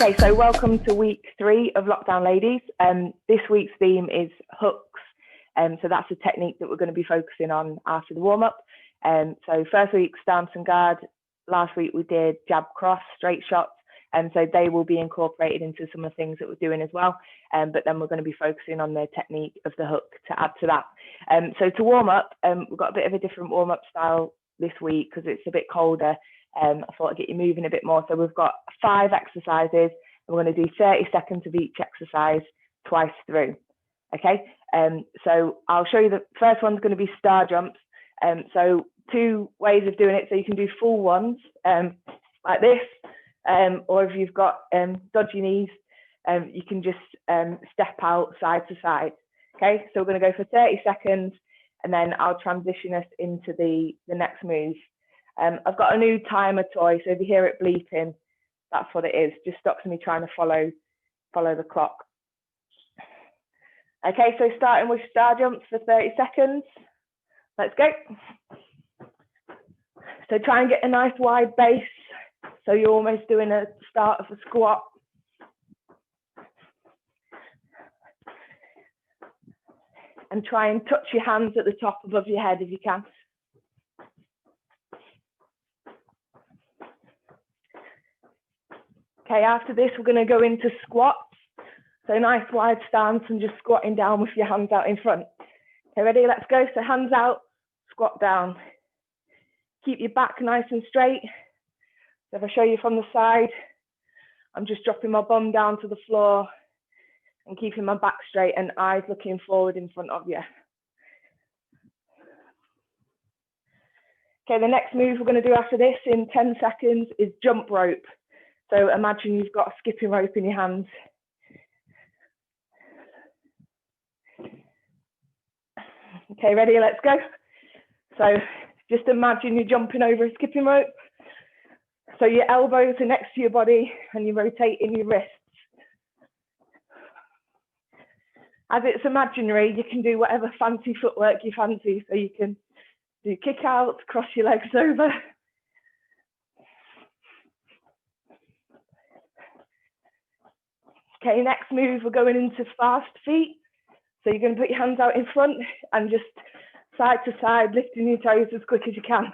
Okay, so welcome to week 3 of Lockdown Ladies. This week's theme is hooks. So that's a technique that we're going to be focusing on after the warm-up. So first week, stance and guard. Last week we did jab cross, straight shots. So they will be incorporated into some of the things that we're doing as well. But then we're going to be focusing on the technique of the hook to add to that. So to warm up, we've got a bit of a different warm-up style this week because it's a bit colder. I thought I'd get you moving a bit more. So we've got 5 exercises, and we're going to do 30 seconds of each exercise twice through. Okay, so I'll show you the first one's going to be star jumps. So 2 ways of doing it. So you can do full ones like this, or if you've got dodgy knees, you can just step out side to side. Okay, so we're going to go for 30 seconds, and then I'll transition us into the next move. I've got a new timer toy, so if you hear it bleeping, that's what it is. Just stops me trying to follow the clock. Okay, so starting with star jumps for 30 seconds. Let's go. So try and get a nice wide base. So you're almost doing a start of a squat. And try and touch your hands at the top above your head if you can. Okay, after this, we're going to go into squats. So nice wide stance and just squatting down with your hands out in front. Okay, ready? Let's go. So hands out, squat down. Keep your back nice and straight. So if I show you from the side, I'm just dropping my bum down to the floor and keeping my back straight and eyes looking forward in front of you. Okay, the next move we're going to do after this in 10 seconds is jump rope. So imagine you've got a skipping rope in your hands. Okay, ready? Let's go. So just imagine you're jumping over a skipping rope. So your elbows are next to your body and you're rotating your wrists. As it's imaginary, you can do whatever fancy footwork you fancy. So you can do kick out, cross your legs over. Okay, next move, we're going into fast feet. So you're going to put your hands out in front and just side to side, lifting your toes as quick as you can.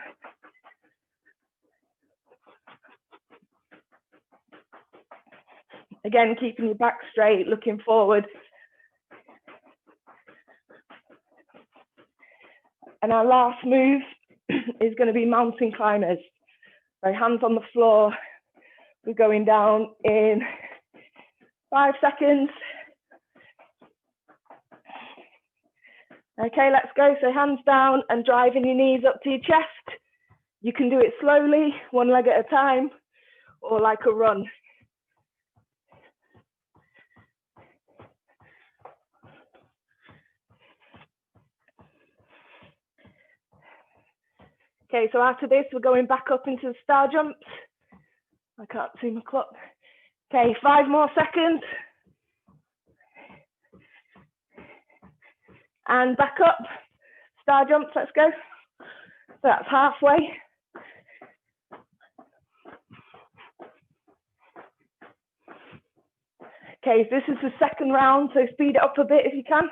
Again, keeping your back straight, looking forward. And our last move is going to be mountain climbers. So hands on the floor. We're going down in 5 seconds. Okay, let's go. So hands down and driving your knees up to your chest. You can do it slowly, 1 leg at a time, or like a run. Okay, so after this, we're going back up into the star jumps. I can't see my clock. Okay, 5 more seconds. And back up, star jumps, let's go. So that's halfway. Okay, so this is the second round, so speed it up a bit if you can.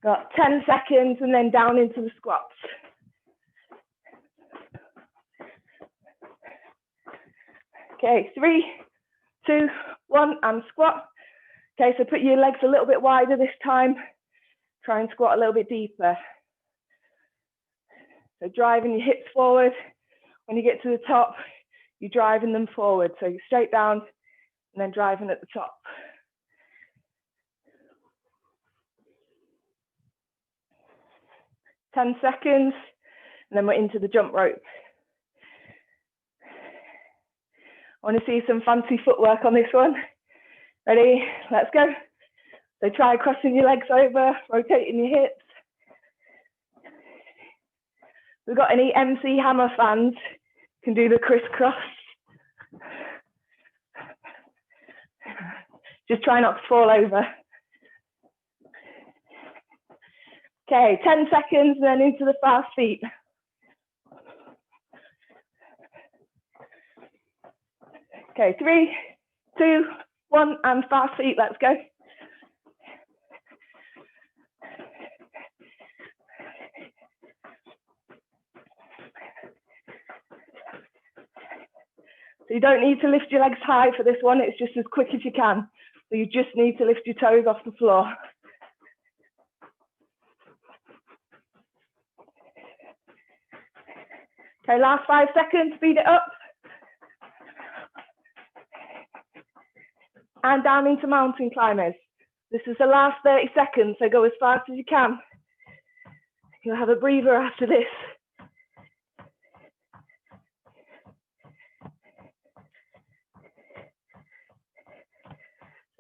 Got 10 seconds and then down into the squats. Okay, 3, 2, 1, and squat. Okay, so put your legs a little bit wider this time. Try and squat a little bit deeper. So driving your hips forward. When you get to the top, you're driving them forward. So you're straight down and then driving at the top. Ten seconds, and then we're into the jump rope. I want to see some fancy footwork on this one. Ready? Let's go. So try crossing your legs over, rotating your hips. If we've got any MC Hammer fans, can do the crisscross. Just try not to fall over. Okay, 10 seconds and then into the fast feet. Okay, 3, 2, 1, and fast feet, let's go. So you don't need to lift your legs high for this one, it's just as quick as you can. So you just need to lift your toes off the floor. Okay, last 5 seconds, speed it up. And down into mountain climbers. This is the last 30 seconds, so go as fast as you can. You'll have a breather after this.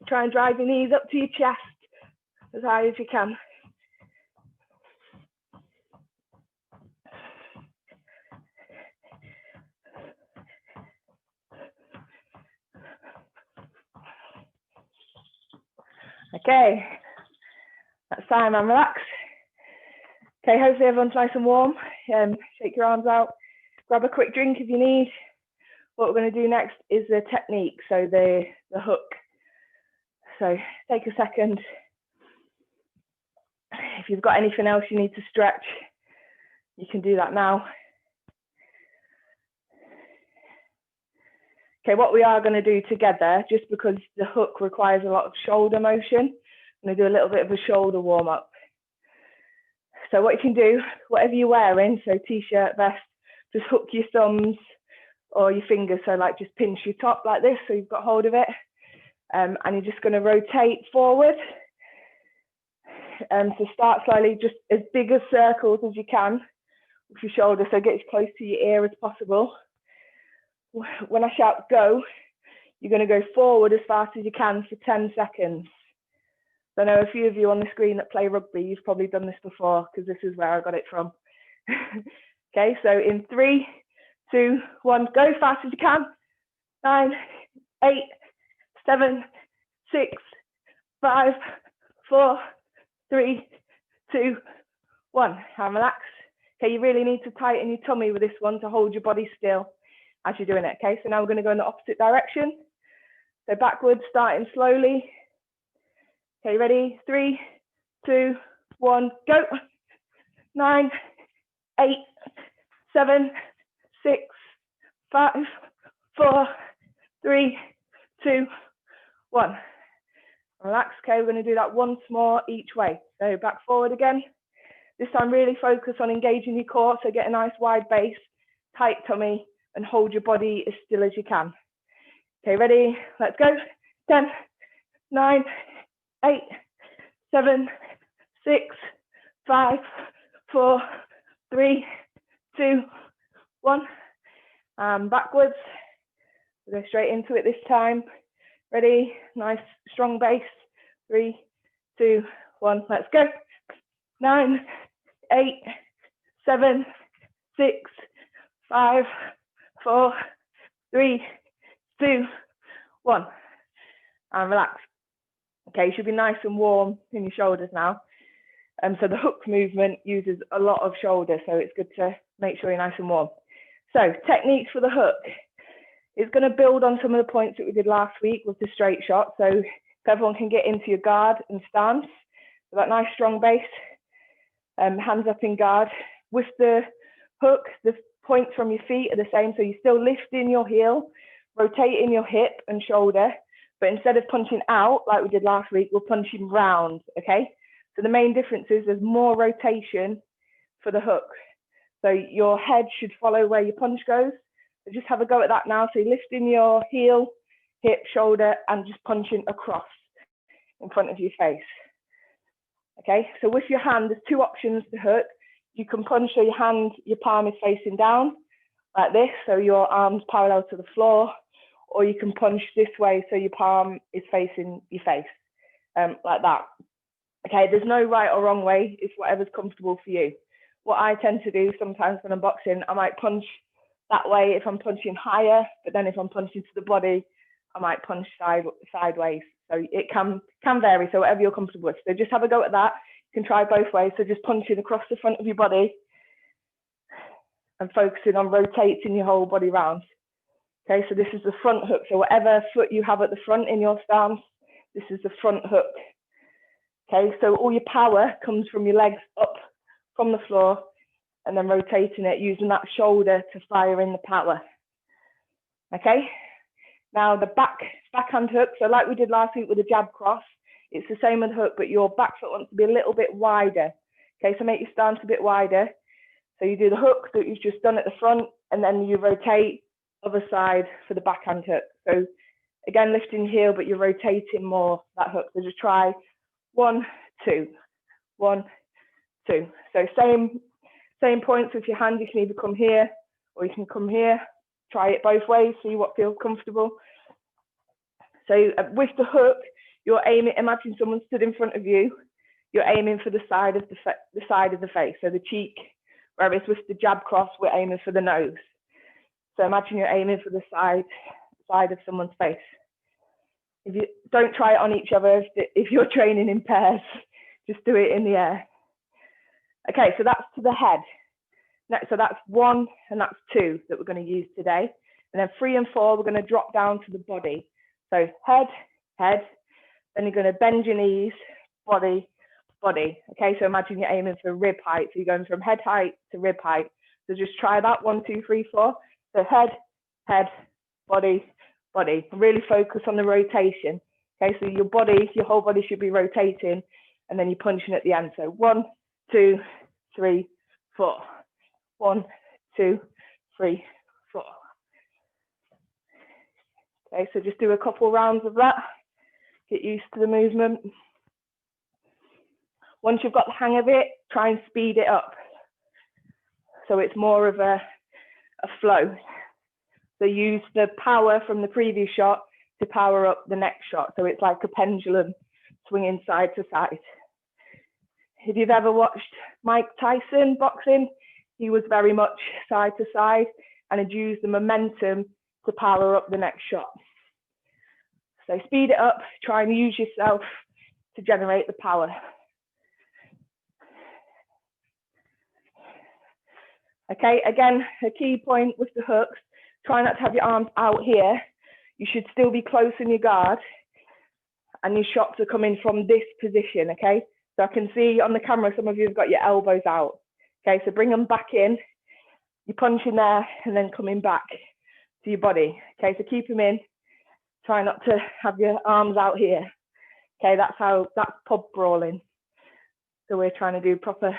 Try and drive your knees up to your chest as high as you can. Okay, that's time and relax. Okay, hopefully everyone's nice and warm. Shake your arms out, grab a quick drink if you need. What we're going to do next is the technique, so the hook. So take a second. If you've got anything else you need to stretch, you can do that now. Okay, what we are going to do together, just because the hook requires a lot of shoulder motion, I'm going to do a little bit of a shoulder warm up. So what you can do, whatever you're wearing, so t-shirt, vest, just hook your thumbs or your fingers, so like just pinch your top like this, so you've got hold of it. And you're just going to rotate forward. So start slowly, just as big as circles as you can with your shoulder, so get as close to your ear as possible. When I shout go, you're going to go forward as fast as you can for 10 seconds. I know a few of you on the screen that play rugby, you've probably done this before because this is where I got it from. Okay, so in 3, 2, 1, go as fast as you can. 9, 8, 7, 6, 5, 4, 3, 2, 1. And relax. Okay, you really need to tighten your tummy with this one to hold your body still as you're doing it. Okay, so now we're going to go in the opposite direction. So backwards, starting slowly. Okay, ready? 3, 2, 1, go. 9, 8, 7, 6, 5, 4, 3, 2, 1. Relax. Okay, we're going to do that once more each way. So back forward again. This time really focus on engaging your core, so get a nice wide base, tight tummy, and hold your body as still as you can. Okay, ready? Let's go. 10, 9, 8, 7, 6, 5, 4, 3, 2, 1. Backwards. We'll go straight into it this time. Ready? Nice strong base. 3, 2, 1. Let's go. 9, 8, 7, 6, 5, 4, 3, 2, 1. And relax. Okay, you should be nice and warm in your shoulders now. So the hook movement uses a lot of shoulder, so it's good to make sure you're nice and warm. So techniques for the hook. It's going to build on some of the points that we did last week with the straight shot. So if everyone can get into your guard and stance, so that nice strong base, hands up in guard. With the hook, the points from your feet are the same. So you're still lifting your heel, rotating your hip and shoulder, but instead of punching out like we did last week, we're punching round, okay? So the main difference is there's more rotation for the hook. So your head should follow where your punch goes. So just have a go at that now. So you're lifting your heel, hip, shoulder, and just punching across in front of your face. Okay, so with your hand, there's 2 options to hook. You can punch so your hand, your palm is facing down like this, so your arm's parallel to the floor, or you can punch this way so your palm is facing your face, like that. Okay, there's no right or wrong way, it's whatever's comfortable for you. What I tend to do sometimes when I'm boxing, I might punch that way if I'm punching higher, but then if I'm punching to the body, I might punch sideways. So it can vary, so whatever you're comfortable with. So just have a go at that. You can try both ways. So just punching across the front of your body and focusing on rotating your whole body round. Okay, so this is the front hook. So whatever foot you have at the front in your stance, this is the front hook. Okay, so all your power comes from your legs up from the floor and then rotating it, using that shoulder to fire in the power. Okay, now the backhand hook, so like we did last week with the jab cross, it's the same with hook, but your back foot wants to be a little bit wider. Okay, so make your stance a bit wider. So you do the hook that you've just done at the front, and then you rotate other side for the backhand hook. So again, lifting heel, but you're rotating more that hook. So just try 1, 2, 1, 2. So same points with your hand. You can either come here or you can come here. Try it both ways, see what feels comfortable. So with the hook, you're aiming, imagine someone stood in front of you, you're aiming for the side of the face, so the cheek, whereas with the jab cross, we're aiming for the nose. So imagine you're aiming for the side of someone's face. If you don't try it on each other, if you're training in pairs, just do it in the air. Okay, so that's to the head. Next, so that's 1 and that's 2 that we're going to use today. And then 3 and 4, we're going to drop down to the body. So head, head, then you're going to bend your knees, body, body. Okay, so imagine you're aiming for rib height. So you're going from head height to rib height. So just try that, 1, 2, 3, 4. So head, head, body, body. Really focus on the rotation. Okay, so your body, your whole body should be rotating, and then you're punching at the end. So 1, 2, 3, 4. 1, 2, 3, 4. Okay, so just do a couple rounds of that. Get used to the movement. Once you've got the hang of it, try and speed it up. So it's more of a flow. So use the power from the previous shot to power up the next shot. So it's like a pendulum swinging side to side. If you've ever watched Mike Tyson boxing, he was very much side to side and had used the momentum to power up the next shot. So speed it up, try and use yourself to generate the power. Okay, again, a key point with the hooks, try not to have your arms out here. You should still be close in your guard and your shots are coming from this position, okay? So I can see on the camera, some of you have got your elbows out. Okay, so bring them back in. You're punching there and then coming back to your body. Okay, so keep them in. Try not to have your arms out here. Okay, that's pub brawling. So we're trying to do proper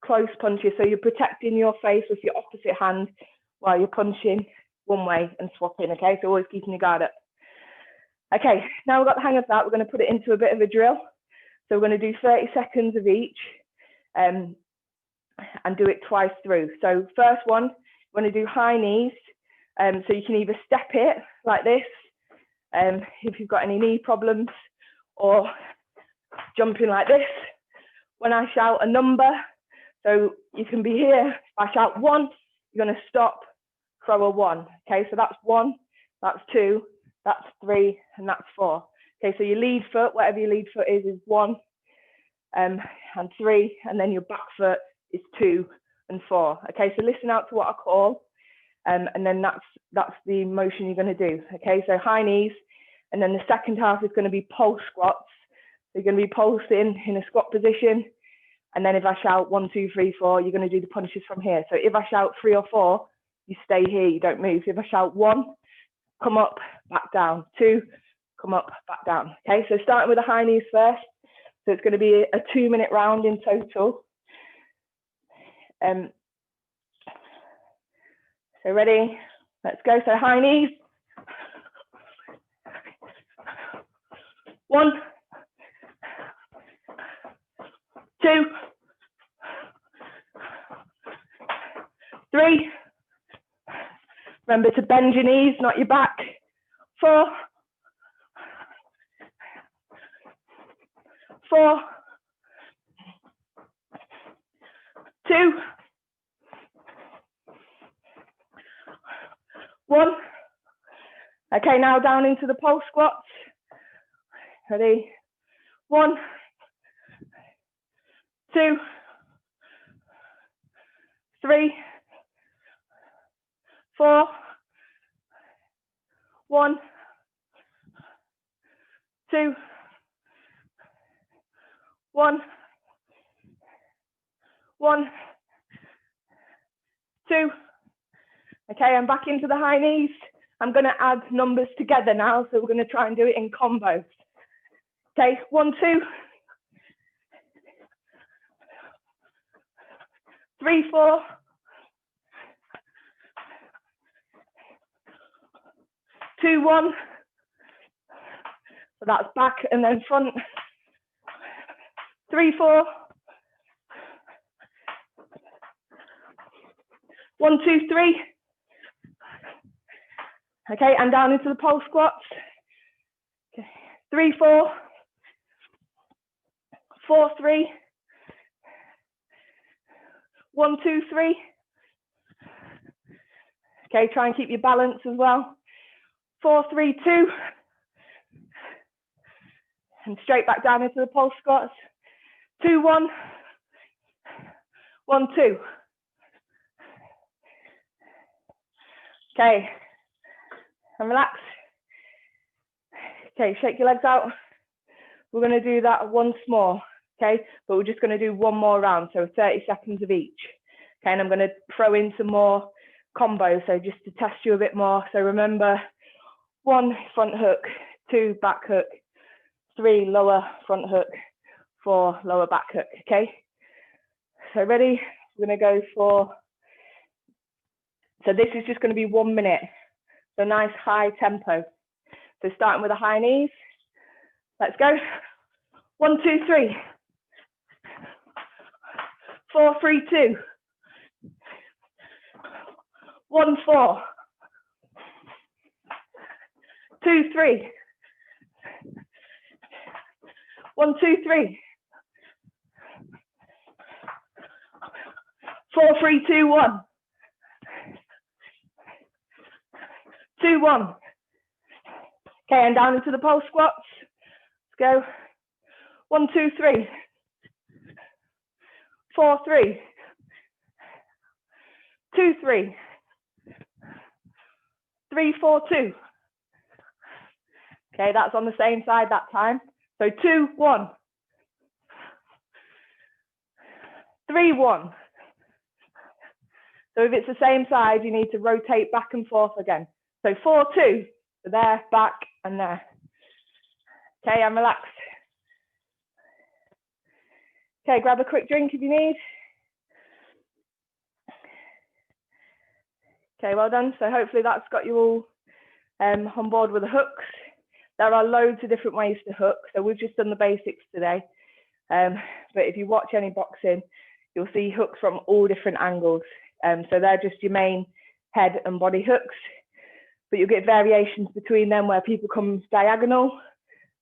close punches. So you're protecting your face with your opposite hand while you're punching one way and swapping. Okay, so always keeping your guard up. Okay, now we've got the hang of that. We're going to put it into a bit of a drill. So we're going to do 30 seconds of each. And do it twice through. So first one, we're going to do high knees. So you can either step it like this, if you've got any knee problems, or jumping like this. When I shout a number, so you can be here, if I shout 1, you're going to stop, throw a 1. Okay, so that's 1, that's 2, that's 3, and that's 4. Okay, so your lead foot, whatever your lead foot is 1, and 3, and then your back foot is 2 and 4. Okay, so listen out to what I call, and then that's the motion you're going to do. Okay, so high knees, and then the second half is going to be pulse squats. So you're going to be pulsing in a squat position, and then if I shout 1, 2, 3, 4, you're going to do the punches from here. So if I shout 3 or 4, you stay here, you don't move. If I shout 1, come up, back down. 2, come up, back down. Okay, so starting with the high knees first. So it's going to be a 2-minute round in total. So ready, let's go. So high knees. 1, 2, 3. Remember to bend your knees, not your back. 4, 4, 2, 1. Okay, now down into the pulse squats. Ready? 1, 2, 3, 4, 1, 2, 1, 1, 2. Okay, I'm back into the high knees. I'm going to add numbers together now, so we're going to try and do it in combos. Okay, 1, 2, 3, 4, 2, 1. So that's back and then front. 3, 4. 1, 2, 3. Okay, and down into the pole squats. Okay. 3, 4. 4, 3. 1, 2, 3. Okay, try and keep your balance as well. 4, 3, 2. And straight back down into the pole squats. 2, 1. 1, 2. Okay, and relax. Okay, shake your legs out. We're going to do that once more, okay? But we're just going to do one more round, so 30 seconds of each. Okay, and I'm going to throw in some more combos, so just to test you a bit more. So remember, 1 front hook, 2 back hook, 3 lower front hook, 4 lower back hook, okay? So ready? We're going to go for, so this is just going to be 1 minute. So nice high tempo. So starting with the high knees. Let's go. 1, 2, 3. 4, 3, 2. 1, 4. 2, 3. 1, 2, 3. 4, 3, 2, 1. 2, 1. Okay, and down into the pole squats. Let's go. 1, 2, 3. 4, 3. 2, 3. 3, 4, 2. Okay, that's on the same side that time. So 2, 1. 3, 1. So if it's the same side, you need to rotate back and forth again. So 4, 2. So there, back, and there. Okay, and relax. Okay, grab a quick drink if you need. Okay, well done. So hopefully that's got you all on board with the hooks. There are loads of different ways to hook. So we've just done the basics today. But if you watch any boxing, you'll see hooks from all different angles. So they're just your main head and body hooks. But you'll get variations between them where people come diagonal.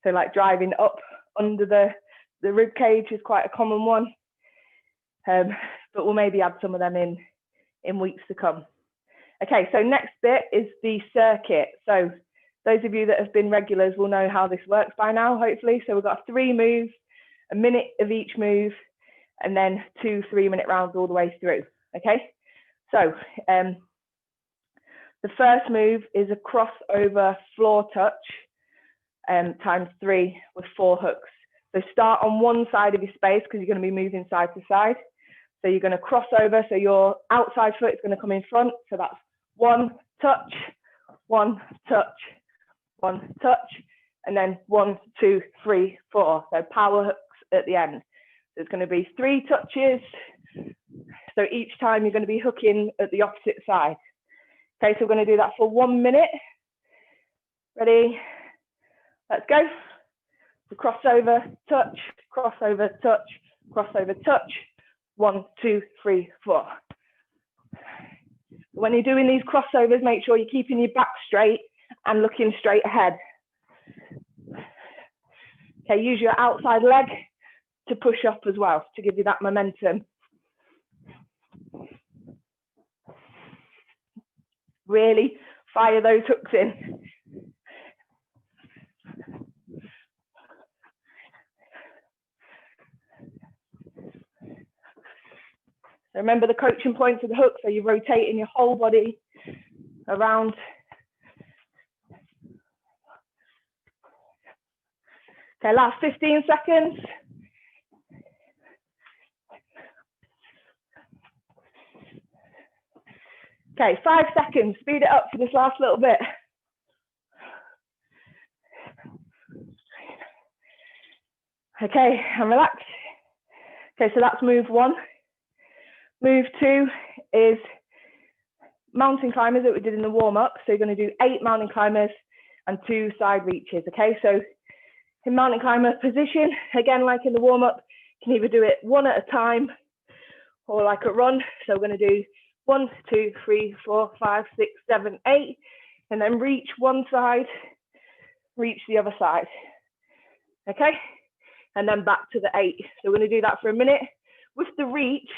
So like driving up under the rib cage is quite a common one. But we'll maybe add some of them in weeks to come. Okay, so next bit is the circuit. So those of you that have been regulars will know how this works by now, hopefully. So we've got 3 moves, a minute of each move, and then 2 3-minute rounds all the way through, okay? So the first move is a crossover floor touch times 3 with 4 hooks. So start on one side of your space because you're going to be moving side to side. So you're going to cross over, so your outside foot is going to come in front. So that's 1 touch, 1 touch, 1 touch, and then 1, 2, 3, 4. So power hooks at the end. So it's going to be 3 touches. So each time you're going to be hooking at the opposite side. Okay, so we're going to do that for 1 minute. Ready? Let's go. So crossover, touch, crossover, touch, crossover, touch. 1, 2, 3, 4. When you're doing these crossovers, make sure you're keeping your back straight and looking straight ahead. Okay, use your outside leg to push up as well, to give you that momentum. Really fire those hooks in. So remember the coaching points of the hook, so you're rotating your whole body around. Okay, last 15 seconds. Okay, 5 seconds. Speed it up for this last little bit. Okay, and relax. Okay, so that's move 1. Move 2 is mountain climbers that we did in the warm-up. So you're going to do 8 mountain climbers and 2 side reaches. Okay, so in mountain climber position, again, like in the warm-up, you can either do it 1 at a time or like a run. So we're going to do 1, 2, 3, 4, 5, 6, 7, 8, and then reach one side, reach the other side. Okay, and then back to the 8. So we're going to do that for a minute. With the reach,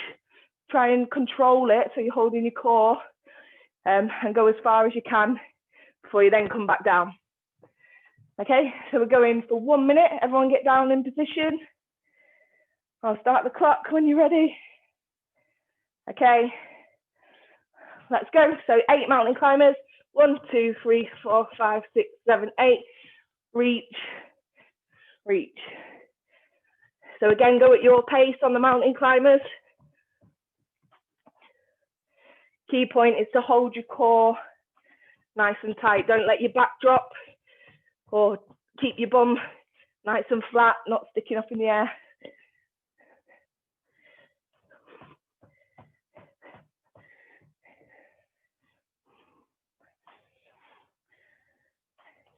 try and control it so you're holding your core, and go as far as you can before you then come back down. Okay, so we're going for 1 minute. Everyone get down in position. I'll start the clock when you're ready. Okay, let's go. So 8 mountain climbers. 1, 2, 3, 4, 5, 6, 7, 8. Reach, reach. So again, go at your pace on the mountain climbers. Key point is to hold your core nice and tight. Don't let your back drop, or keep your bum nice and flat, not sticking up in the air.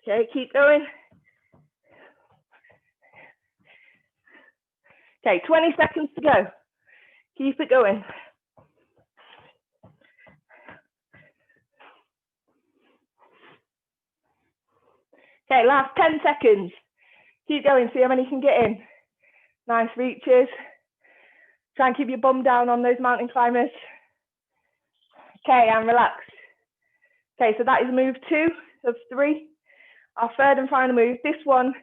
Okay, keep going. Okay, 20 seconds to go. Keep it going. Okay, last 10 seconds. Keep going, see how many you can get in. Nice reaches. Try and keep your bum down on those mountain climbers. Okay, and relax. Okay, so that is move 2 of 3. Our third and final move. This one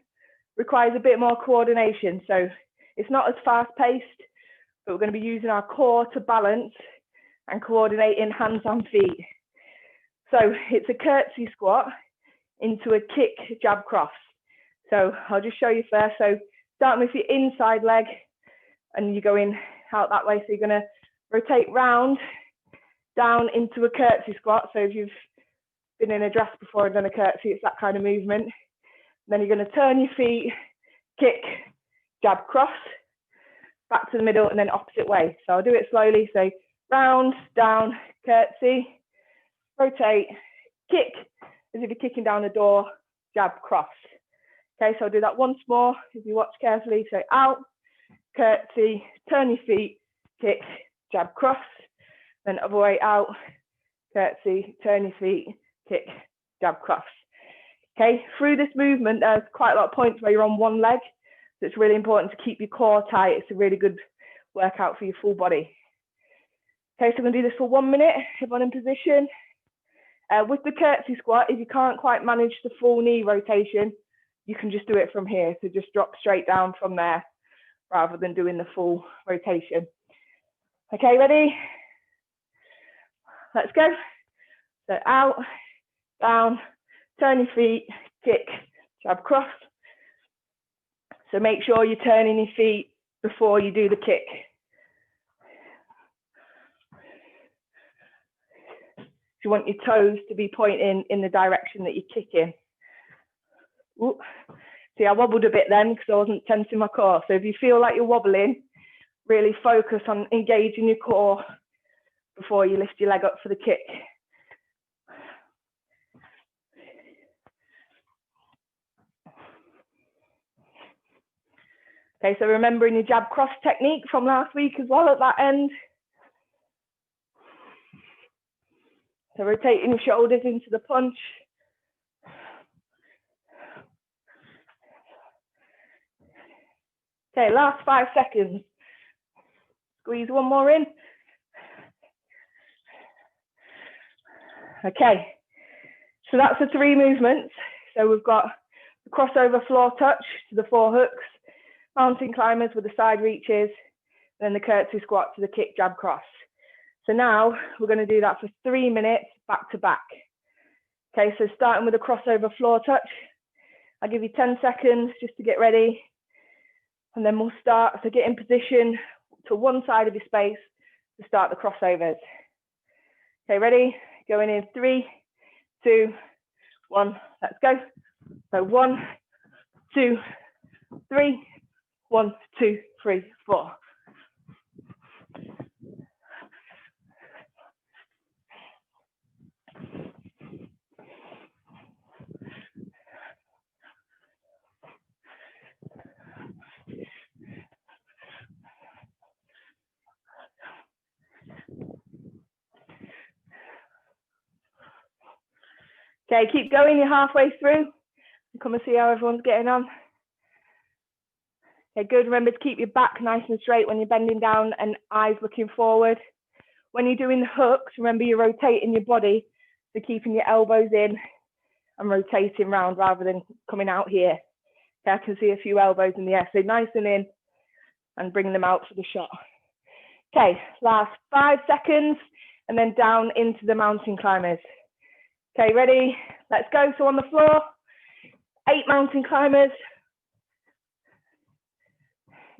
requires a bit more coordination. So it's not as fast paced, but we're going to be using our core to balance and coordinating hands and feet. So it's a curtsy squat into a kick jab cross. So I'll just show you first. So starting with your inside leg and you're going out that way. So you're going to rotate round, down into a curtsy squat. So if you've been in a dress before and done a curtsy, it's that kind of movement. And then you're going to turn your feet, kick, jab cross, back to the middle and then opposite way. So I'll do it slowly. So round, down, curtsy, rotate, kick, as if you're kicking down a door, jab, cross. Okay, so I'll do that once more if you watch carefully. So out, curtsy, turn your feet, kick, jab, cross. Then other way out, curtsy, turn your feet, kick, jab, cross. Okay, through this movement, there's quite a lot of points where you're on one leg. So it's really important to keep your core tight. It's a really good workout for your full body. Okay, so I'm going to do this for 1 minute. Everyone in position. With the curtsy squat, if you can't quite manage the full knee rotation, you can just do it from here. So just drop straight down from there rather than doing the full rotation. Okay, ready? Let's go. So out, down, turn your feet, kick, jab, cross. So make sure you're turning your feet before you do the kick. You want your toes to be pointing in the direction that you're kicking. Ooh. See, I wobbled a bit then because I wasn't tensing my core. So if you feel like you're wobbling, really focus on engaging your core before you lift your leg up for the kick. Okay, so remembering your jab cross technique from last week as well at that end. So rotating your shoulders into the punch. Okay, last 5 seconds. Squeeze one more in. Okay, so that's the 3 movements. So we've got the crossover floor touch to the 4 hooks, mountain climbers with the side reaches, then the curtsy squat to the kick, jab, cross. So now we're going to do that for 3 minutes back to back. Okay, so starting with a crossover floor touch. I'll give you 10 seconds just to get ready. And then we'll start, so get in position to one side of your space to start the crossovers. Okay, ready? Going in 3, 2, 1, let's go. So 1, 2, 3, 1, 2, 3, 4. Okay, keep going, you're halfway through. Come and see how everyone's getting on. Okay, good. Remember to keep your back nice and straight when you're bending down and eyes looking forward. When you're doing the hooks, remember you're rotating your body, so keeping your elbows in and rotating round rather than coming out here. Okay, I can see a few elbows in the air, so nice and in and bring them out for the shot. Okay, last 5 seconds and then down into the mountain climbers. Okay, ready? Let's go. So on the floor, 8 mountain climbers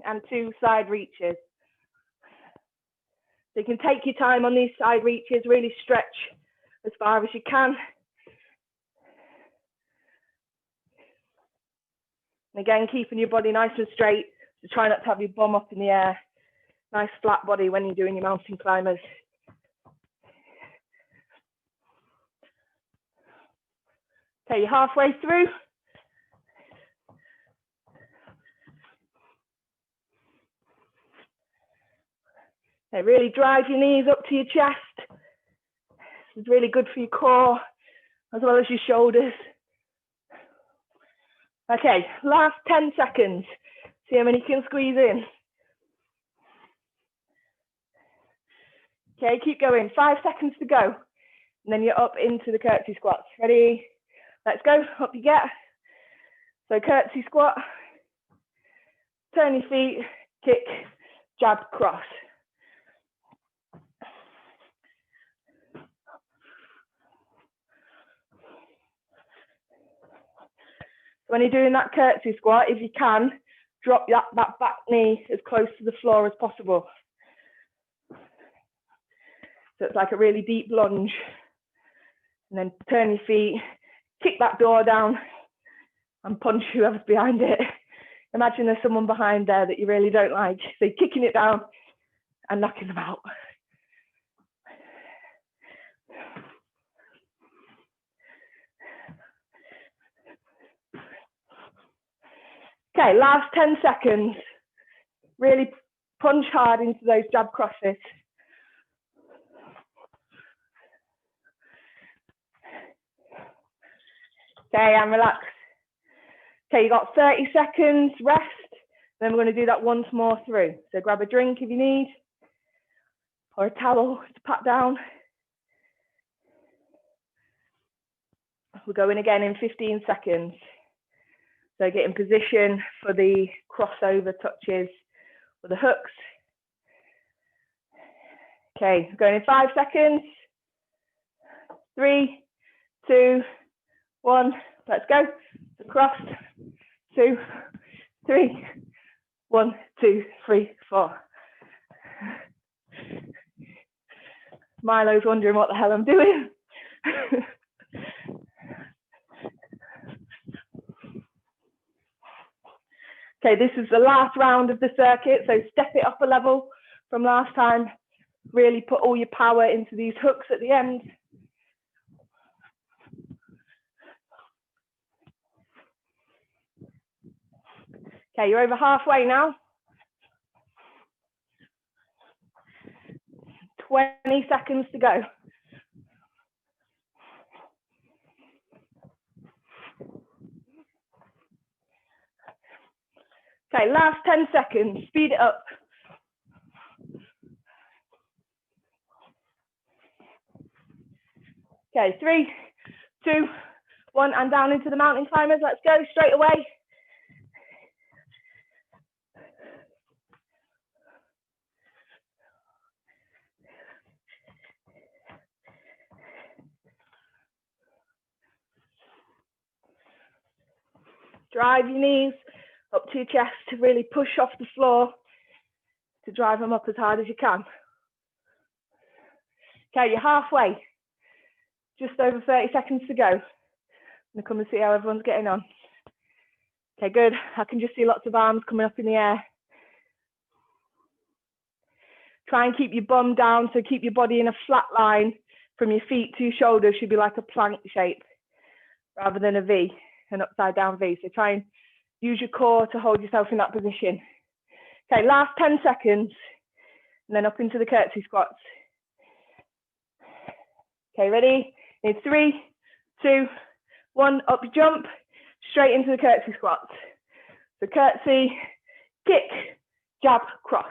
and 2 side reaches. So you can take your time on these side reaches, really stretch as far as you can. And again, keeping your body nice and straight, so try not to have your bum up in the air. Nice flat body when you're doing your mountain climbers. Okay, you're halfway through. Okay, really drive your knees up to your chest. This is really good for your core as well as your shoulders. Okay, last 10 seconds. See how many you can squeeze in. Okay, keep going. 5 seconds to go. And then you're up into the curtsy squats. Ready? Let's go. Up you get. So curtsy squat. Turn your feet. Kick. Jab. Cross. When you're doing that curtsy squat, if you can, drop that back knee as close to the floor as possible. So it's like a really deep lunge. And then turn your feet, kick that door down and punch whoever's behind it. Imagine there's someone behind there that you really don't like. So you're kicking it down and knocking them out. Okay, last 10 seconds. Really punch hard into those jab crosses. Okay, and relax. Okay, you got 30 seconds rest. Then we're going to do that once more through. So grab a drink if you need, or a towel to pat down. We're going again in 15 seconds. So get in position for the crossover touches with the hooks. Okay, going in 5 seconds. 3, 2, 1, let's go. Across. 2, 3, 1, 2, 3, 4. Milo's wondering what the hell I'm doing. Okay, this is the last round of the circuit, so step it up a level from last time. Really put all your power into these hooks at the end. Okay, you're over halfway now. 20 seconds to go. Okay, last 10 seconds, speed it up. Okay, 3, 2, 1, and down into the mountain climbers. Let's go straight away. drive your knees up to your chest to really push off the floor to drive them up as hard as you can. Okay, you're halfway. Just over 30 seconds to go. I'm gonna come and see how everyone's getting on. Okay, good. I can just see lots of arms coming up in the air. Try and keep your bum down, so keep your body in a flat line from your feet to your shoulders. Should be like a plank shape rather than a V, an upside down V. So try and use your core to hold yourself in that position. Okay, last 10 seconds, and then up into the curtsy squats. Okay, ready? Need 3, 2, 1, up jump, straight into the curtsy squats. So curtsy, kick, jab, cross.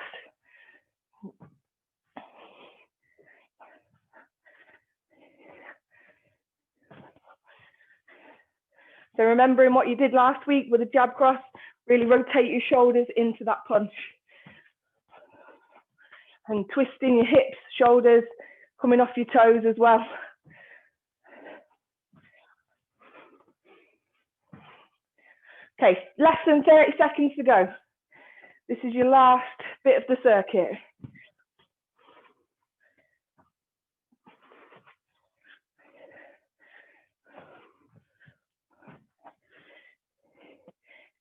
So remembering what you did last week with a jab cross, really rotate your shoulders into that punch. And twisting your hips, shoulders, coming off your toes as well. Okay, less than 30 seconds to go. This is your last bit of the circuit.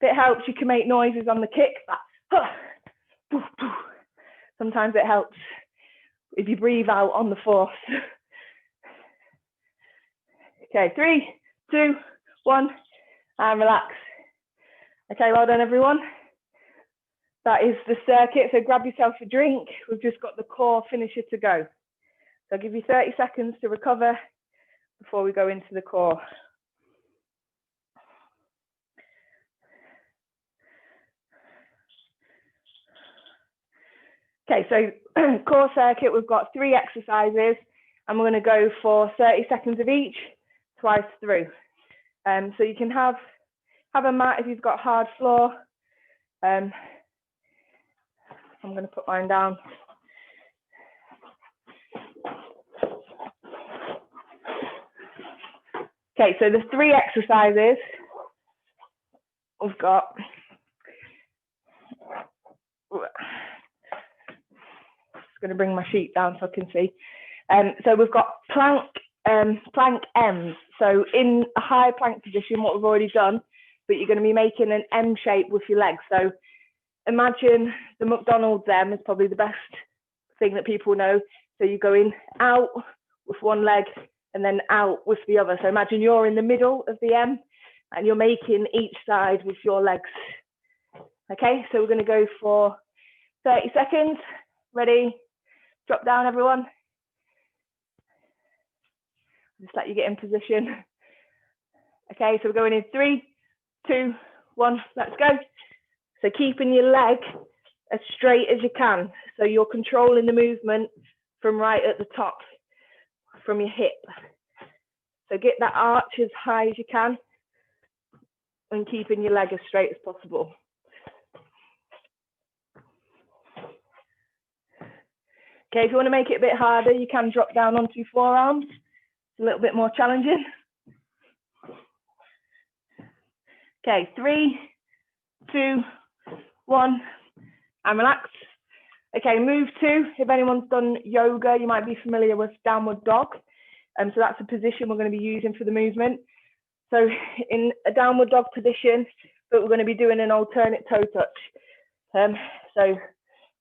If it helps, you can make noises on the kick. Sometimes it helps if you breathe out on the force. Okay, 3, 2, 1, and relax. Okay, well done, everyone. That is the circuit, so grab yourself a drink. We've just got the core finisher to go. So I'll give you 30 seconds to recover before we go into the core. Okay, so core circuit, we've got 3 exercises, and we're going to go for 30 seconds of each, twice through. So you can have a mat if you've got hard floor. I'm going to put mine down. Okay, so the 3 exercises we've got. Just going to bring my sheet down so I can see. So we've got plank M's. So in a high plank position, what we've already done, but you're going to be making an M shape with your legs. So imagine the McDonald's M is probably the best thing that people know. So you're going out with one leg and then out with the other. So imagine you're in the middle of the M and you're making each side with your legs. Okay, so we're going to go for 30 seconds. Ready? Drop down, everyone. Just let you get in position. Okay, so we're going in 3, 2, 1, let's go. So keeping your leg as straight as you can. So you're controlling the movement from right at the top, from your hip. So get that arch as high as you can and keeping your leg as straight as possible. Okay, if you want to make it a bit harder, you can drop down onto your forearms. It's a little bit more challenging. Okay, 3, 2, 1, and relax. Okay, move 2. If anyone's done yoga, you might be familiar with downward dog. So that's a position we're going to be using for the movement. So in a downward dog position, but we're going to be doing an alternate toe touch. So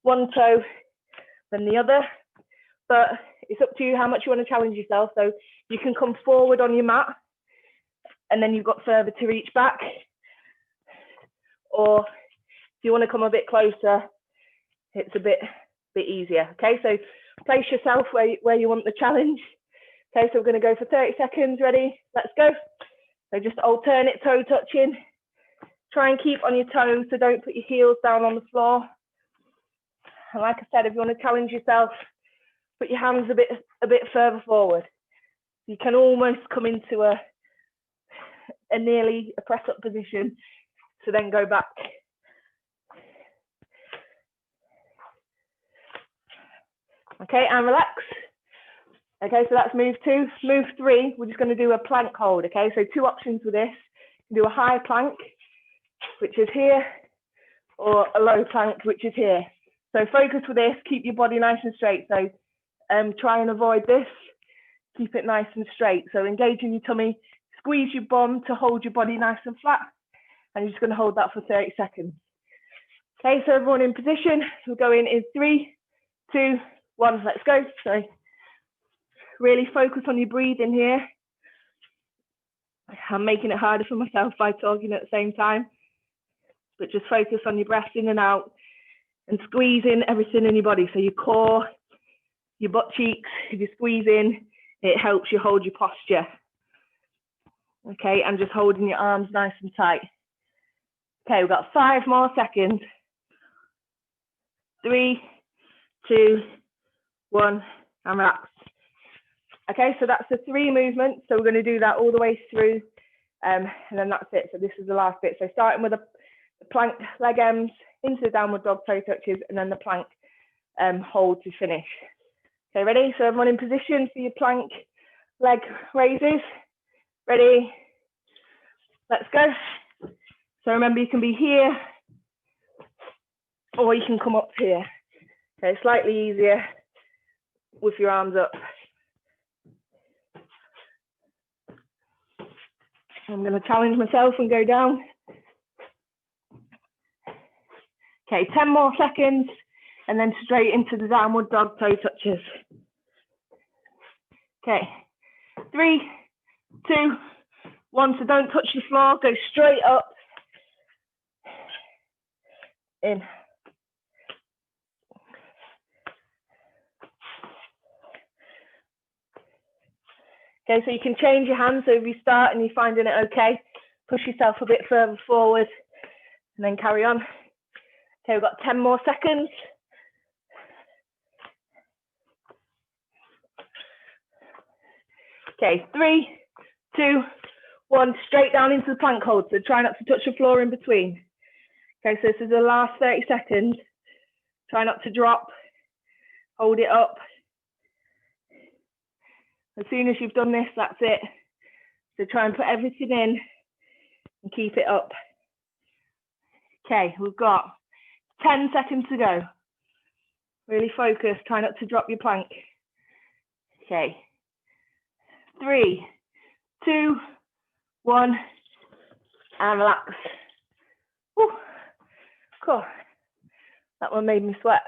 one toe, then the other. But it's up to you how much you want to challenge yourself. So you can come forward on your mat, and then you've got further to reach back. Or if you want to come a bit closer, it's a bit easier. Okay, so place yourself where you want the challenge. Okay, so we're going to go for 30 seconds. Ready? Let's go. So just alternate toe touching. Try and keep on your toes, so don't put your heels down on the floor. And like I said, if you want to challenge yourself, put your hands a bit further forward. You can almost come into a nearly a press up position, to then go back. Okay, and relax. Okay, so that's move 2. Move 3, we're just going to do a plank hold. Okay, so 2 options with this. You can do a high plank, which is here, or a low plank, which is here. So focus with this, keep your body nice and straight. So try and avoid this, keep it nice and straight. So engage in your tummy, squeeze your bum to hold your body nice and flat, and you're just gonna hold that for 30 seconds. Okay, so everyone in position, we'll go in 3, 2, 1, let's go. So really focus on your breathing here. I'm making it harder for myself by talking at the same time, but just focus on your breath in and out and squeezing everything in your body. So your core, your butt cheeks, if you squeeze in, it helps you hold your posture. Okay, and just holding your arms nice and tight. Okay, we've got 5 more seconds. 3, 2, 1, and relax. Okay, so that's the 3 movements. So we're going to do that all the way through, and then that's it. So this is the last bit. So starting with the plank leg ends into the downward dog toe touches, and then the plank hold to finish. Okay, ready? So everyone in position for your plank leg raises. Ready? Let's go. So remember, you can be here, or you can come up here. Okay, slightly easier with your arms up. I'm going to challenge myself and go down. Okay, 10 more seconds, and then straight into the downward dog toe touches. Okay, 3, 2, 1, so don't touch the floor, go straight up, in. Okay, so you can change your hands. So if you start and you're finding it okay, push yourself a bit further forward and then carry on. Okay, we've got 10 more seconds. Okay, 3, 2, 1, straight down into the plank hold. So try not to touch the floor in between. Okay, so this is the last 30 seconds. Try not to drop, hold it up. As soon as you've done this, that's it. So try and put everything in and keep it up. Okay, we've got 10 seconds to go. Really focus, try not to drop your plank. Okay, 3, 2, 1, and relax. Whew. Cool. That one made me sweat.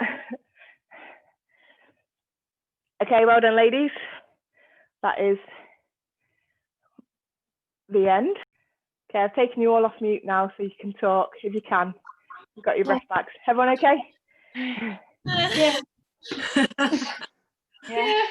Okay, well done, ladies. That is the end. Okay, I've taken you all off mute now so you can talk if you can. You've got your breath back. Everyone okay? Yeah. Yeah.